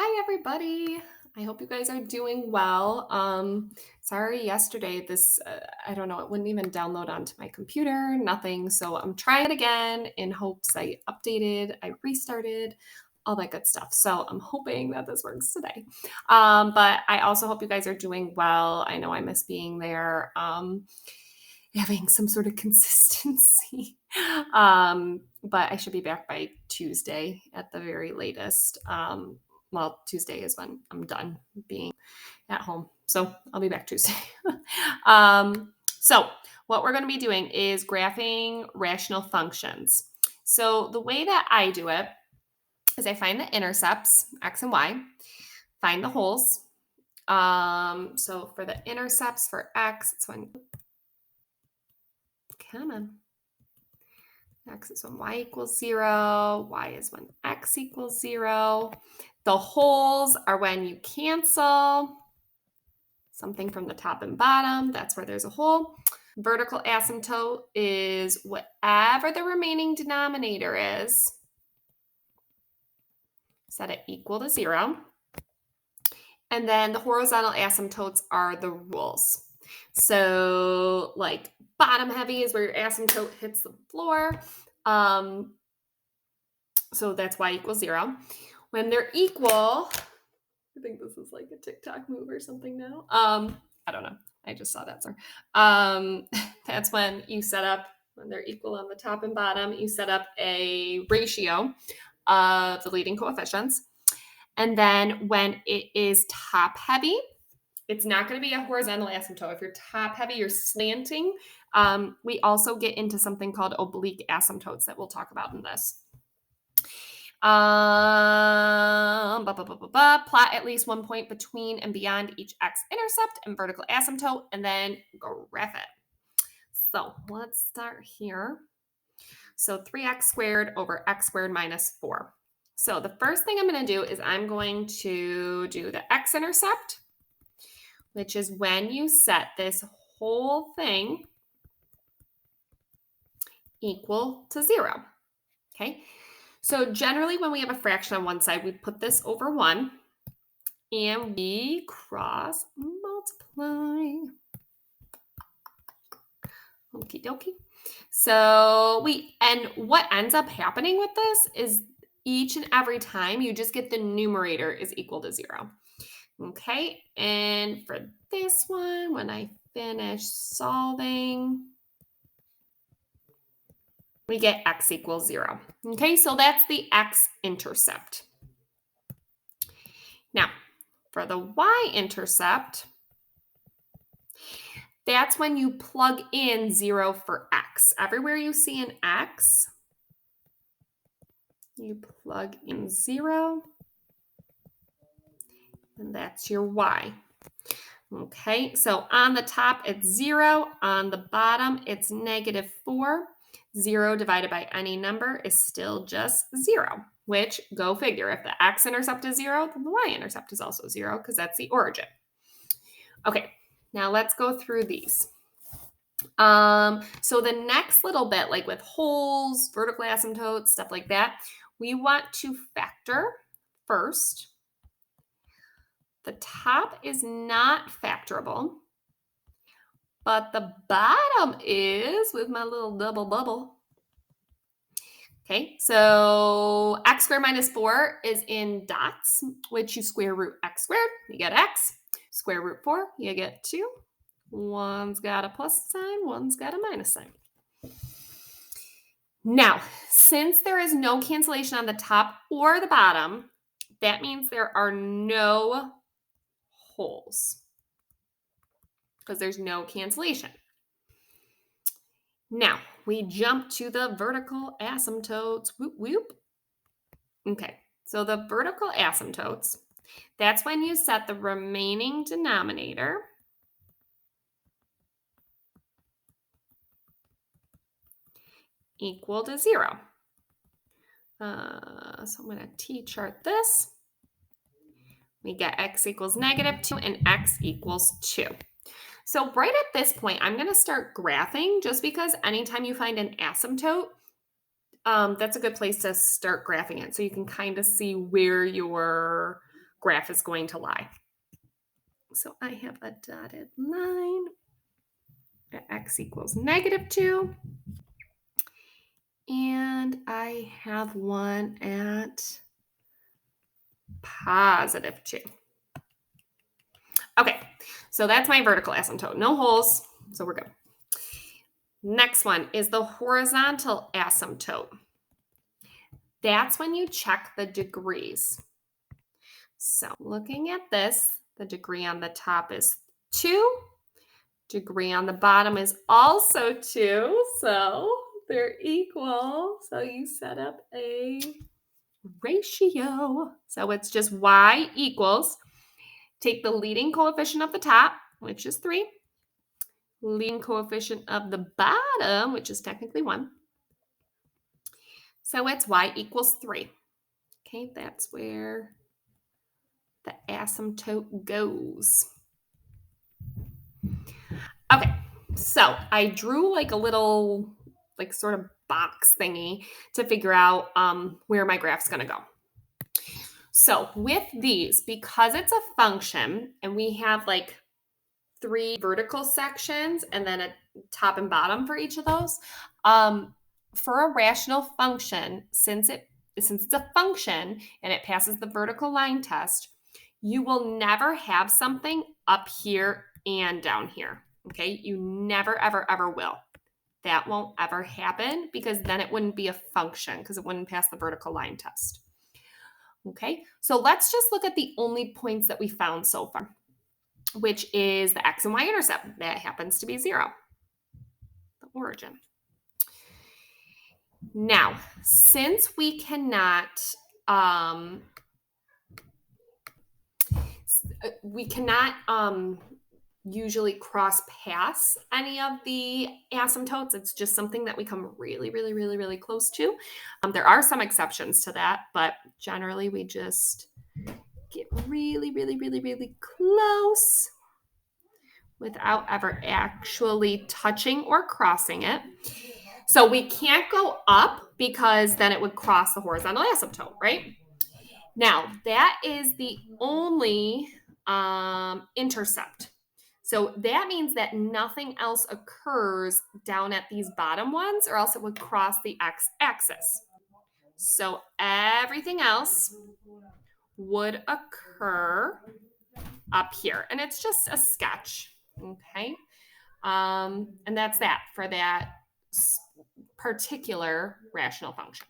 Hi, everybody. I hope you guys are doing well. Sorry, yesterday I don't know, it wouldn't even download onto my computer, nothing. So I'm trying it again in hopes I updated, I restarted, all that good stuff. So I'm hoping that this works today. But I also hope you guys are doing well. I know I miss being there, having some sort of consistency. But I should be back by Tuesday at the very latest. Well, Tuesday is when I'm done being at home. So I'll be back Tuesday. So what we're going to be doing is graphing rational functions. So the way that I do it is I find the intercepts, x and y, find the holes. So for the intercepts for x, it's when, come on, x is when y equals 0, y is when x equals 0. The holes are when you cancel something from the top and bottom. That's where there's a hole. Vertical asymptote is whatever the remaining denominator is, set it equal to 0. And then the horizontal asymptotes are the rules. So, like, bottom heavy is where your asymptote hits the floor. So that's y equals 0. When they're equal, I think this is like a TikTok move or something now. I don't know. I just saw that. Sorry. That's when you set up, when they're equal on the top and bottom, you set up a ratio of the leading coefficients. And then when it is top heavy, it's not going to be a horizontal asymptote. If you're top heavy, you're slanting. We also get into something called oblique asymptotes that we'll talk about in this. Plot at least 1 point between and beyond each x-intercept and vertical asymptote, and then graph it. So let's start here. So 3x squared over x squared minus 4. So the first thing I'm going to do is I'm going to do the x-intercept, which is when you set this whole thing equal to 0. Okay. So generally when we have a fraction on one side, we put this over 1 and we cross multiply. Okie dokie. So and what ends up happening with this is each and every time you just get the numerator is equal to 0. Okay. And for this one, when I finish solving, we get x equals 0. Okay. So that's the x-intercept. Now, for the y-intercept, that's when you plug in 0 for x. Everywhere you see an x, you plug in 0, and that's your y. Okay, so on the top, it's 0. On the bottom, it's -4. 0 divided by any number is still just 0, which, go figure, if the x-intercept is 0, then the y-intercept is also 0 because that's the origin. Okay, now let's go through these. So the next little bit, like with holes, vertical asymptotes, stuff like that, we want to factor first. The top is not factorable, but the bottom is with my little double bubble. Okay, so x squared minus 4 is in dots, which you square root x squared, you get x. Square root 4, you get 2. One's got a plus sign, one's got a minus sign. Now, since there is no cancellation on the top or the bottom, that means there are no holes because there's no cancellation. Now, we jump to the vertical asymptotes. Whoop, whoop. Okay, so the vertical asymptotes, that's when you set the remaining denominator equal to 0. So I'm going to T-chart this. We get x equals -2 and x equals 2. So right at this point, I'm going to start graphing just because anytime you find an asymptote, that's a good place to start graphing it. So you can kind of see where your graph is going to lie. So I have a dotted line at x equals -2. And I have one at +2. Okay, so that's my vertical asymptote. No holes, so we're good. Next one is the horizontal asymptote. That's when you check the degrees. So looking at this, the degree on the top is 2. Degree on the bottom is also 2. So they're equal. So you set up a ratio. So it's just y equals, take the leading coefficient of the top, which is 3, leading coefficient of the bottom, which is technically 1. So it's y equals 3. Okay, that's where the asymptote goes. Okay, so I drew like a little, like sort of box thingy to figure out where my graph's going to go. So with these, because it's a function and we have like 3 vertical sections and then a top and bottom for each of those, for a rational function, since it's a function and it passes the vertical line test, you will never have something up here and down here. Okay, you never, ever, ever will. That won't ever happen because then it wouldn't be a function because it wouldn't pass the vertical line test. Okay, so let's just look at the only points that we found so far, which is the x and y intercept. That happens to be 0, the origin. Now, since we cannot usually cross paths any of the asymptotes. It's just something that we come really, really, really, really close to. There are some exceptions to that, but generally we just get really, really, really, really close without ever actually touching or crossing it. So we can't go up because then it would cross the horizontal asymptote, right? Now, that is the only intercept. So that means that nothing else occurs down at these bottom ones, or else it would cross the x-axis. So everything else would occur up here. And it's just a sketch, okay? And that's that for that particular rational function.